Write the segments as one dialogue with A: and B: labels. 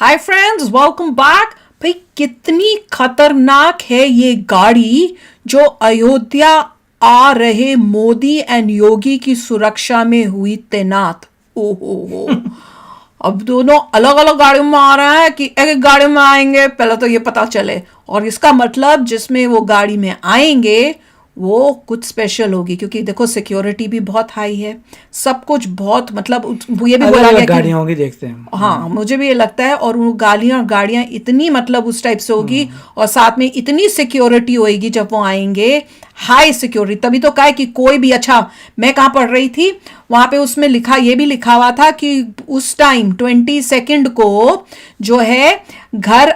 A: Hi friends, welcome back. भाई कितनी खतरनाक है ये गाड़ी जो अयोध्या आ रहे मोदी एंड योगी की सुरक्षा में हुई तैनात। ओहो हो। अब दोनों अलग अलग गाड़ियों में आ रहे हैं कि एक एक गाड़ी में आएंगे, पहले तो ये पता चले। और इसका मतलब जिसमें वो गाड़ी में आएंगे वो कुछ स्पेशल होगी, क्योंकि देखो सिक्योरिटी भी बहुत हाई है, सब कुछ बहुत मतलब ये भी बोला गया
B: गाड़ियां होंगी, देखते हैं।
A: हाँ, मुझे भी ये लगता है। और वो गाड़ियां इतनी मतलब उस टाइप से होगी और साथ में इतनी सिक्योरिटी होगी जब वो आएंगे, हाई सिक्योरिटी। तभी तो कहा है कि कोई भी, अच्छा मैं कहाँ पढ़ रही थी वहां पे उसमें लिखा, ये भी लिखा हुआ था कि उस टाइम 22 को जो है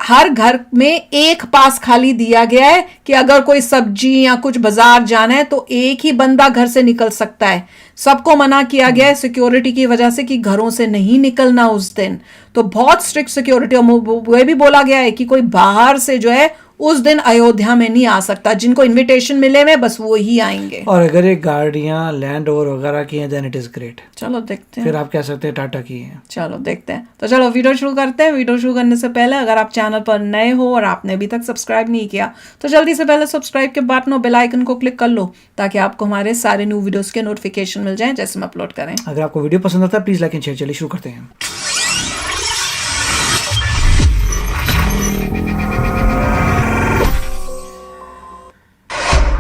A: हर घर में एक पास खाली दिया गया है कि अगर कोई सब्जी या कुछ बाजार जाना है तो एक ही बंदा घर से निकल सकता है। सबको मना किया गया है सिक्योरिटी की वजह से कि घरों से नहीं निकलना उस दिन। तो बहुत स्ट्रिक्ट सिक्योरिटी। और वो भी बोला गया है कि कोई बाहर से जो है उस दिन अयोध्या में नहीं आ सकता, जिनको इनविटेशन मिले हुए बस वो ही आएंगे।
B: और अगर ये गाड़ियां लैंड ओवर वगैरह की हैं देन इट इज ग्रेट।
A: चलो देखते हैं,
B: फिर आप कह सकते हैं टाटा की है।
A: चलो देखते हैं। तो चलो वीडियो शुरू करते हैं। वीडियो शुरू करने से पहले अगर आप चैनल पर नए हो और आपने अभी तक सब्सक्राइब नहीं किया तो जल्दी से पहले सब्सक्राइब के बटन और बेल आइकन को क्लिक कर लो, ताकि आपको हमारे सारे न्यू वीडियोस के नोटिफिकेशन मिल जाएं जैसे हम अपलोड करें।
B: अगर आपको वीडियो पसंद आता है प्लीज लाइक एंड शेयर। चलिए शुरू करते हैं।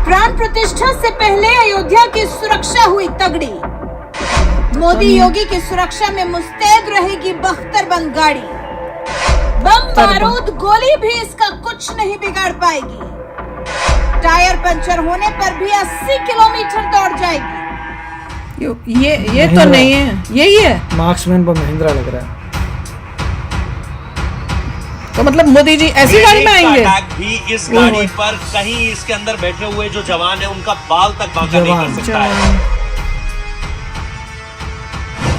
C: प्राण प्रतिष्ठा से पहले अयोध्या की सुरक्षा हुई तगड़ी। मोदी योगी की सुरक्षा में मुस्तैद रहेगी बख्तरबंद गाड़ी। बम बारूद गोली भी इसका कुछ नहीं बिगाड़ पाएगी। टायर पंचर होने पर भी 80 किलोमीटर दौड़ जाएगी।
A: ये तो नहीं है, यही है
B: मार्क्समैन पर महिंद्रा लग रहा है।
A: तो मतलब मोदी जी ऐसी गाड़ी में आएंगे।
D: अटैक भी इस गाड़ी पर कहीं इसके अंदर बैठे हुए जो जवान है उनका बाल तक बांका नहीं कर सकता है।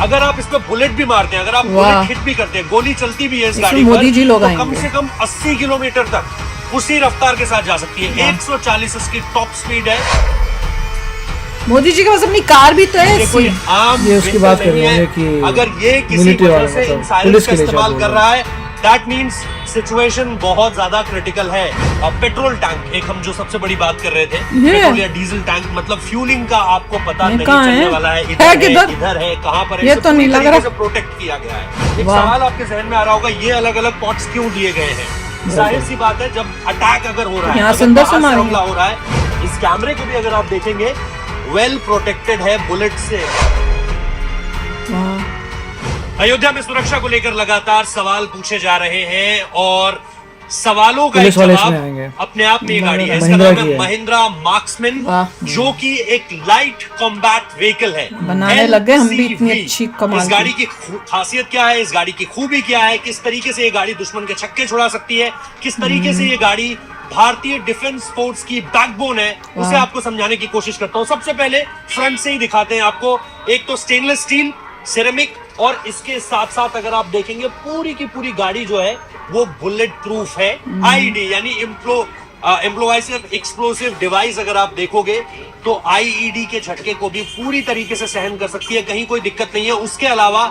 D: अगर आप इस पे बुलेट भी मारते हैं, अगर आप बुलेट हिट भी करते हैं, गोली चलती भी है इस गाड़ी
A: मोदी जी लोग
D: पर, तो
A: आएंगे।
D: कम से कम 80 किलोमीटर तक उसी रफ्तार के साथ जा सकती है। 140 इसकी टॉप स्पीड है।
A: मोदी जी के पास अपनी कार भी तो है।
D: ये कोई आम
B: ये उसकी बात कर रहे हैं कि
D: अगर ये किसी
B: मिलिट्री
D: वजह
B: वाले
D: से
B: मतलब
D: इन साइलेंस
B: पुलिस
D: का
B: के लिए
D: इस्तेमाल
B: शायद
D: कर
B: बोल
D: रहा है, दैट मीन्स सिचुएशन बहुत ज्यादा क्रिटिकल है। पेट्रोल टैंक, एक हम जो सबसे बड़ी बात कर रहे थे, पेट्रोल या डीजल टैंक, मतलब फ्यूलिंग का आपको पता नहीं चलने वाला है। इधर है कहाँ पर है,
A: ये तो नहीं लग रहा।
D: प्रोटेक्ट किया गया है। एक सवाल आपके जहन में आ रहा होगा, ये अलग अलग पॉट्स क्यों दिए गए हैं? जाहिर सी बात है, जब अटैक अगर हो रहा है,
A: सुंदर से
D: हमला हो रहा है, इस कैमरे को भी अगर आप देखेंगे वेल प्रोटेक्टेड है बुलेट से। अयोध्या में सुरक्षा को लेकर लगातार सवाल पूछे जा रहे हैं और सवालों का एक जवाब अपने आप में ये गाड़ी है। इसका नाम है महिंद्रा मार्क्समैन, जो कि एक लाइट कॉम्बैट व्हीकल है।
A: बनाने लगे हम भी इतनी अच्छी कमाल।
D: इस गाड़ी की खासियत क्या है, इस गाड़ी की खूबी क्या है, किस तरीके से ये गाड़ी दुश्मन के छक्के छुड़ा सकती है, किस तरीके से ये गाड़ी भारतीय डिफेंस फोर्स की बैकबोन है, उसे आपको समझाने की कोशिश करता हूँ। सबसे पहले फ्रंट से ही दिखाते हैं आपको। एक तो स्टेनलेस स्टील, सिरेमिक, और इसके साथ साथ अगर आप देखेंगे पूरी की पूरी गाड़ी जो है वो बुलेट प्रूफ है। आईईडी यानी इम्प्लोवाइसिव एक्सप्लोसिव डिवाइस अगर आप देखोगे तो आईईडी के झटके को भी पूरी तरीके से सहन कर सकती है, कहीं कोई दिक्कत नहीं है। उसके अलावा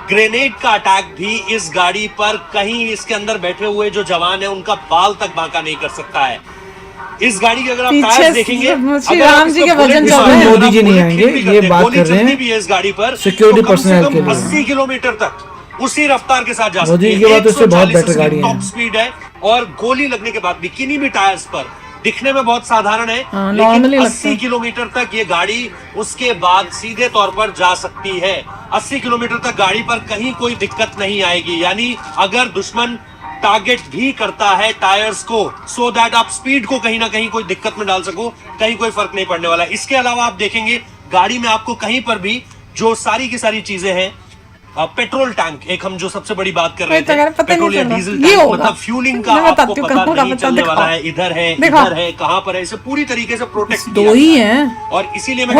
D: ग्रेनेड का अटैक भी इस गाड़ी पर कहीं इसके अंदर बैठे हुए जो जवान है उनका बाल तक बांका नहीं कर सकता है। इस गाड़ी के अगर आप टायर देखेंगे,
A: राम जी के वजन चल रहे हैं।
B: मोदी जी नहीं आएंगे, ये बात कर रहे हैं
D: भी है इस गाड़ी पर
B: सिक्योरिटी पर्सनल के लिए।
D: 80 किलोमीटर तक उसी रफ्तार के साथ जा सकती है।
B: मोदी जी के बाद उससे बहुत बेटर गाड़ी है।
D: टॉप स्पीड है और गोली लगने के बाद भी किन्हीं भी टायर्स पर दिखने में बहुत साधारण है, लेकिन 80 किलोमीटर तक ये गाड़ी उसके बाद सीधे तौर पर जा सकती है। 80 किलोमीटर तक गाड़ी पर कहीं कोई दिक्कत नहीं आएगी। यानी अगर दुश्मन टारगेट भी करता है टायर्स को, सो दैट आप स्पीड को कहीं ना कहीं कोई दिक्कत में डाल सको, कहीं कोई फर्क नहीं पड़ने वाला। इसके अलावा आप देखेंगे गाड़ी में आपको कहीं पर भी जो सारी की सारी चीजें हैं, पेट्रोल टैंक, एक हम जो सबसे बड़ी बात कर रहे थे, पेट्रोल या डीजल टैंक, मतलब फ्यूलिंग का आपको पता नहीं चलने वाला है। इधर है कहाँ पर है, इसे पूरी तरीके से प्रोटेक्ट
A: दो ही है
D: और इसीलिए मैं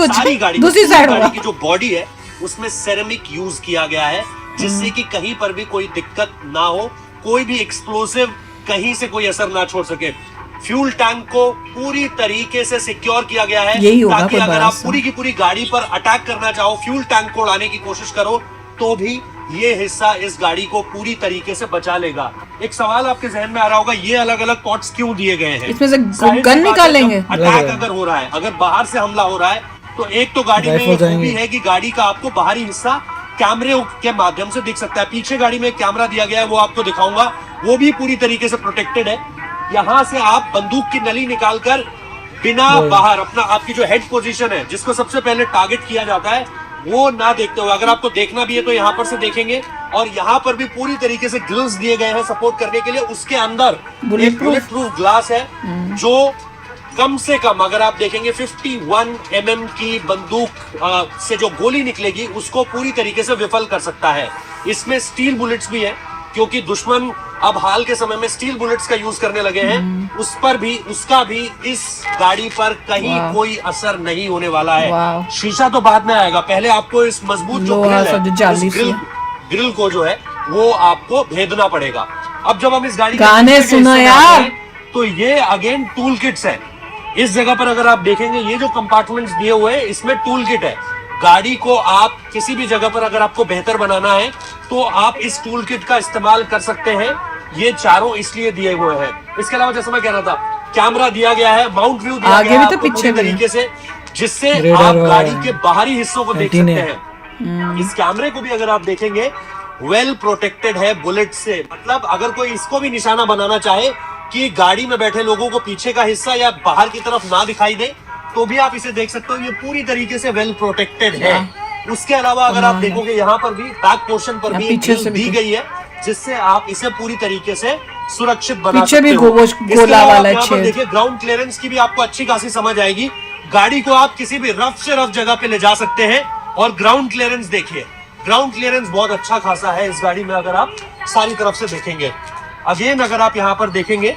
A: सारी गाड़ी
D: दूसरी साइड की जो बॉडी है उसमें सेरेमिक यूज किया गया है, जिससे कि कहीं पर भी कोई दिक्कत ना हो, कोई भी एक्सप्लोसिव कहीं से कोई असर ना छोड़ सके। फ्यूल टैंक को पूरी तरीके से सिक्योर किया गया है, ताकि अगर आप पूरी की पूरी गाड़ी पर अटैक करना चाहो, फ्यूल टैंक को उड़ाने की कोशिश करो तो भी ये हिस्सा इस गाड़ी को पूरी तरीके से बचा लेगा। एक सवाल आपके जहन में आ रहा होगा, ये अलग अलग पॉट्स क्यों दिए गए हैं?
A: इसमें से
D: जाहिर सी
A: गन
D: बात है,
A: निकालेंगे?
D: जब अटैक अगर हो रहा है, अगर बाहर से हमला हो रहा है, तो एक तो गाड़ी में
B: राइफल
D: ये खूबी
B: जाएंगे।
D: है कि गाड़ी का आपको बाहरी हिस्सा कैमरे के माध्यम से दिख सकता है। पीछे गाड़ी में एक कैमरा दिया गया है, वो आपको दिखाऊंगा, वो भी पूरी तरीके से प्रोटेक्टेड है। यहाँ से आप बंदूक की नली निकालकर बिना बाहर अपना, आपकी जो हेड पोजीशन है जिसको सबसे पहले टारगेट किया जाता है, वो ना देखते हुए, अगर आपको देखना भी है तो यहाँ पर से देखेंगे। और यहाँ पर भी पूरी तरीके से ग्रिल्स दिए गए हैं सपोर्ट करने के लिए। उसके अंदर एक बुलेट प्रूफ ग्लास है जो कम से कम, अगर आप देखेंगे 51 mm की बंदूक से जो गोली निकलेगी उसको पूरी तरीके से विफल कर सकता है। इसमें स्टील बुलेट्स भी है, क्योंकि दुश्मन अब हाल के समय में स्टील बुलेट्स का यूज करने लगे हैं। उस पर भी, उसका भी इस गाड़ी पर कहीं कोई असर नहीं होने वाला है। शीशा तो बाद में आएगा, पहले आपको इस मजबूत जो
A: लोहा
D: ग्रिल
A: सा जो
D: है,
A: जाली
D: इस
A: सी
D: ग्रिल को जो है वो आपको भेदना पड़ेगा। अब जब हम इस गाड़ी के
A: गाने
D: पीछे के
A: सुनो
D: हिस्से में
A: यार।
D: आते हैं, तो ये अगेन टूल किट्स है। इस जगह पर अगर आप देखेंगे, ये जो कंपार्टमेंट्स दिए हुए हैं, इसमें टूल किट है। गाड़ी को आप किसी भी जगह पर अगर आपको बेहतर बनाना है तो आप इस टूल किट का इस्तेमाल कर सकते हैं। ये चारों इसलिए दिए हुए हैं। इसके अलावा जैसे मैं कह रहा था, कैमरा दिया गया है, माउंट व्यू दिया
A: आगे
D: गया है
A: भी तो
D: आपको
A: पीछे
D: पूरी
A: भी।
D: तरीके से, जिससे
B: रेडार
D: आप
B: वगैरह
D: गाड़ी
B: है।
D: के बाहरी हिस्सों को देख
B: एंटीना
D: सकते
B: है।
D: हैं। इस कैमरे को भी अगर आप देखेंगे, वेल प्रोटेक्टेड है बुलेट से। मतलब अगर कोई इसको भी निशाना बनाना चाहे कि गाड़ी में बैठे लोगों को पीछे का हिस्सा या बाहर की तरफ ना दिखाई दे, तो भी आप इसे देख सकते हो। ये पूरी तरीके से वेल प्रोटेक्टेड है। उसके अलावा अगर आप देखोगे, यहाँ पर भी बैक पोर्शन पर भी एक
A: पीछे
D: ग्रिल
A: से भी
D: दी
A: तो।
D: गई है, जिससे आप इसे पूरी तरीके से सुरक्षित बना
A: पीछे
D: सकते
A: भी
D: हो।
A: गोला
D: इसके अलावा
A: वाला
D: आप यहाँ पर
A: छेद।
D: देखिए, ग्राउंड क्लियरेंस की भी आपको अच्छी खासी समझ आएगी। गाड़ी को आप किसी भी रफ से रफ जगह पे ले जा सकते हैं। और ग्राउंड क्लियरेंस देखिए, ग्राउंड क्लियरेंस बहुत अच्छा खासा है इस गाड़ी में, अगर आप सारी तरफ से देखेंगे। अगेन अगर आप यहाँ पर देखेंगे,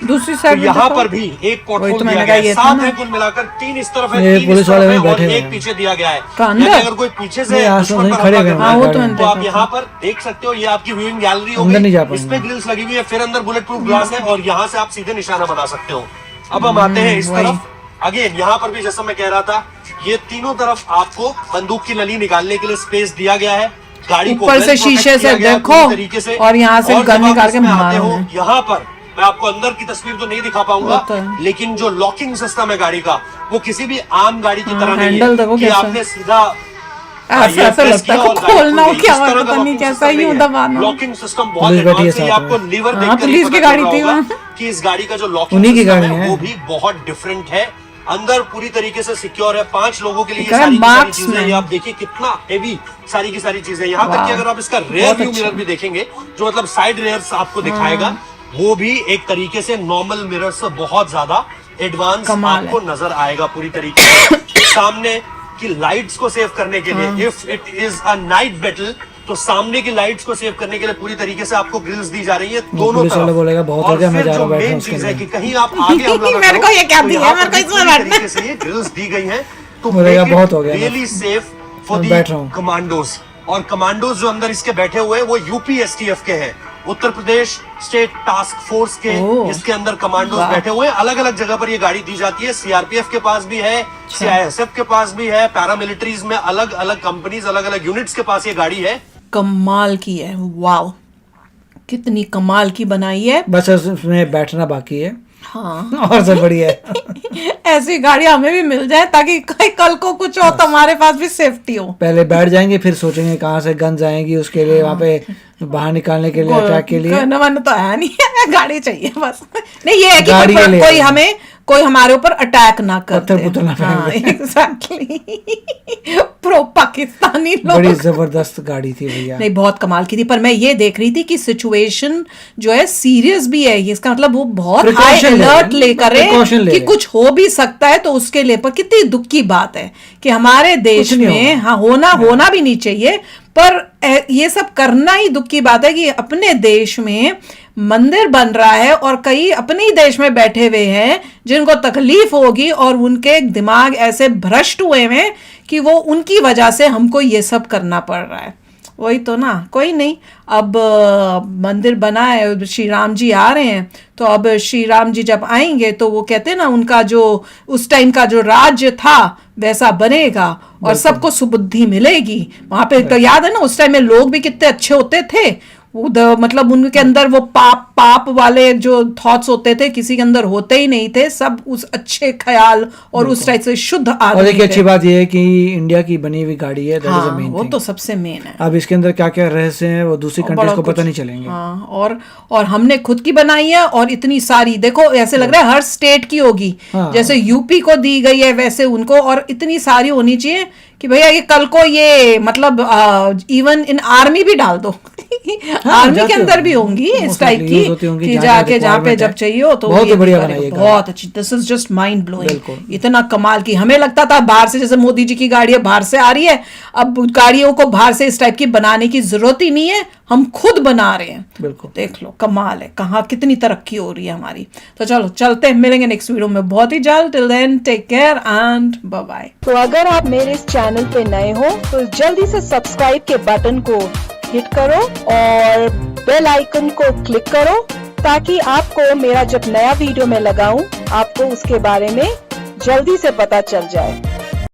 A: दूसरी
D: तो
A: साइड
D: यहाँ पर भी एक
A: वही
D: पोर्टफोल
A: तो
D: दिया
A: मैंने
D: गया
A: कहा, ये
D: है।
A: था
D: 7
A: ना।
D: है कुल मिलाकर, 3 इस तरफ है,
B: ये
D: 3
B: पुलिस
D: इस
B: वाले
D: तरफ है
B: भी
D: और
B: बैठे हुए
D: एक
B: हैं।
D: पीछे दिया गया है।
A: तो अंदर?
D: यानी अगर कोई पीछे से
B: नहीं, आज
D: दुश्मन
B: नहीं
D: पर
B: खड़े
D: हमला
B: हुए हैं,
D: करना
A: हाँ, वो
D: है,
A: तो
B: गाड़ी में।
A: अंदर
D: तो आप
A: था।
D: यहाँ पर देख सकते हो। ये आपकी व्यूइंग गैलरी
B: अंदर नहीं जा
D: होगी,
B: पाएंगे।
D: इसमें ग्रिल्स लगी हुई है, फिर अंदर बुलेट प्रूफ ग्लास है और यहाँ से आप सीधे निशाना बना सकते हो। अब हम आते हैं इस
A: वही।
D: तरफ। अगेन यहाँ पर भी जैसा मैं कह रहा था, ये तीनों तरफ आपको बंदूक की नली निकालने के लिए स्पेस दिया गया है। गाड़ी को
A: ऊपर
D: well
A: से
D: protect
A: शीशे
D: किया
A: से
D: गया है
A: देखो
D: पूरी तरीके से।
A: और यहाँ से
D: और
A: गन
D: जब आप
A: निकाल के
D: इसमें आते
A: मारो
D: हो,
A: है।
D: यहाँ पर मैं आपको अंदर की तस्वीर तो नहीं दिखा पाऊंगा,
A: वो तो है।
D: लेकिन जो लॉकिंग सिस्टम है गाड़ी का, वो किसी भी आम गाड़ी की तरह नहीं
A: हैंडल देखो
D: है कि
A: कैसा।
D: आपने सीधा
A: ऐसा ऐसा लगता है खोलना हो क्या, पता नहीं कैसा ही हो दबाना।
D: लॉकिंग सिस्टम बहुत
B: पुलिस बैठी है
D: एडवांस है। ये
B: साथ
D: आपको
B: में।
D: लीवर
A: हाँ,
D: देखकर ही
A: पुलिस
D: पता
A: की
D: चल
A: गाड़ी
D: रहा
A: थी
D: होगा
A: वहाँ।
D: कि इस गाड़ी का जो लॉकिंग
B: उन्हीं की
D: सिस्टम
B: गाड़ी
D: है
B: है।
D: वो भी बहुत डिफरेंट है। अंदर पूरी तरीके से सिक्योर है। 5 लोगों के लिए ये
A: क्या
D: सारी की सारी
A: marks
D: चीजें,
A: में।
D: ये आप देखिए कितना हेवी सारी की सारी चीजें। यहाँ तक कि अगर आप इसका रेयर
A: बहुत
D: व्यू
A: अच्छा।
D: मिरर भी देखेंगे, जो मतलब साइड रेयर्स आपको दिखाएगा, वो भी एक तरीके से नॉर्मल मिरर से बहुत ज्यादा एडवांस
A: कमाल
D: आपको नजर आएगा पूरी तरीके से। सामने की लाइट्स को सेव करने के लिए, if it is a night battle, तो सामने की लाइट्स को सेव करने के लिए पूरी तरीके से आपको ग्रिल्स दी जा रही है दोनों
B: पुलिस वाला
D: तरफ।
B: बोलेगा, बहुत हो
D: और
B: गया, मैं
D: फिर
B: जा रहा
D: जो
B: हूँ, बैठ रहा
D: मेन
B: हूँ उसके
D: चीज है
B: अंदर।
D: कि कहीं आप आगे हमला ना
A: मेरे
D: करो,
A: को ये क्या
D: तो
A: दिया,
D: यहाँ
A: मेरे
D: पर
A: को इसमें
D: पूरी
A: बैठना।
D: तरीके से ये ग्रिल्स दी गई हैं तो
B: बोलेगा, बहुत हो गया,
D: रियली सेफ फॉर
B: मैं
D: दी
B: बैठ रहा हूँ।
D: कमांडोज। और कमांडोज जो अंदर इसके बैठे हुए हैं वो यूपी एसटीएफ के हैं, Uttar Pradesh state task force के
A: ओह,
D: इसके अंदर कमांडोज
A: वाह।
D: बैठे हुए हैं। अलग अलग जगह पर ये गाड़ी दी जाती है। सीआरपीएफ के पास भी है, सीआईएसएफ के पास भी है, पैरामिलिट्रीज में अलग अलग कंपनीज, अलग अलग यूनिट्स के पास ये गाड़ी है।
A: कमाल की है, वाओ कितनी कमाल की बनाई है।
B: बस उसमें बैठना बाकी है
A: हाँ
B: और सब बढ़िया है।
A: ऐसी गाड़ी हमें भी मिल जाए ताकि कल को कुछ हो तो हमारे पास भी सेफ्टी हो।
B: पहले बैठ जाएंगे, फिर सोचेंगे कहाँ से गन जाएंगी, उसके लिए वहाँ पे बाहर निकालने के लिए, अटैक के लिए।
A: मन तो है नहीं है, गाड़ी चाहिए बस। नहीं ये है कि
B: गाड़ी के लिए।
A: कोई हमारे ऊपर अटैक ना कर
B: पत्थर
A: दे।
B: पुत्तर ना
A: हाँ,
B: फेंक
A: एग्जैक्टली प्रो पाकिस्तानी
B: बड़ी
A: लोग।
B: जबरदस्त गाड़ी थी भैया।
A: नहीं बहुत कमाल की थी, पर मैं ये देख रही थी कि सिचुएशन जो है सीरियस भी है। ये इसका मतलब वो बहुत हाई
B: Precaution ले रहे
A: अलर्ट
B: हैं,
A: लेकर है
B: precaution ले
A: कि
B: रहे हैं।
A: कुछ हो भी सकता है। तो उसके लिए पर कितनी दुख की बात है कि हमारे देश
B: कुछ नहीं
A: में
B: होगा।
A: हाँ होना भी नहीं चाहिए, पर ये सब करना ही दुख की बात है कि अपने देश में मंदिर बन रहा है और कई अपने ही देश में बैठे हुए हैं जिनको तकलीफ होगी और उनके दिमाग ऐसे भ्रष्ट हुए हैं कि वो उनकी वजह से हमको ये सब करना पड़ रहा है। वही तो ना, कोई नहीं। अब मंदिर बना है, श्री राम जी आ रहे हैं, तो अब श्री राम जी जब आएंगे तो वो कहते हैं ना, उनका जो उस टाइम का जो राज्य था वैसा बनेगा और सबको सुबुद्धि मिलेगी वहां पे। तो याद है ना उस टाइम में लोग भी कितने अच्छे होते थे, मतलब उनके अंदर वो पाप वाले जो थॉट्स होते थे किसी के अंदर होते ही नहीं थे, सब उस अच्छे ख्याल और उस टाइप से शुद्ध आदमी।
B: और एक अच्छी बात यह है कि इंडिया की बनी हुई गाड़ी है, that is the main
A: वो
B: thing।
A: तो सबसे मेन है।
B: अब इसके अंदर क्या क्या रहस्य हैं वो दूसरी कंट्रीज को पता नहीं चलेंगे।
A: हाँ, और हमने खुद की बनाई है, और इतनी सारी देखो ऐसे लग रहा है हर स्टेट की होगी।
B: हाँ।
A: जैसे यूपी को दी गई है वैसे उनको, और इतनी सारी होनी चाहिए कि भैया ये कल को ये मतलब इवन इन आर्मी भी डाल दो। आर्मी के अंदर भी होंगी इस टाइप की कि जाके जहाँ पे जब चाहिए हो तो
B: बहुत
A: ये
B: बढ़िया
A: भी
B: बनाई है
A: करेगा। बहुत अच्छी, this is just mind blowing. इतना कमाल की हमें लगता था बाहर से, जैसे मोदी जी की गाड़ी बाहर से आ रही है, अब गाड़ियों को बाहर से इस टाइप की बनाने की जरूरत ही नहीं है, हम खुद बना रहे हैं।
B: बिल्कुल,
A: देख लो कमाल है, कहाँ कितनी तरक्की हो रही है हमारी। तो चलो चलते हैं, मिलेंगे नेक्स्ट वीडियो में बहुत ही जल्द। Till then take care and bye bye.
E: तो अगर आप मेरे इस चैनल पे नए हो तो जल्दी से सब्सक्राइब के बटन को हिट करो और बेल आइकन को क्लिक करो, ताकि आपको मेरा जब नया वीडियो मैं लगाऊं आपको उसके बारे में जल्दी से पता चल जाए।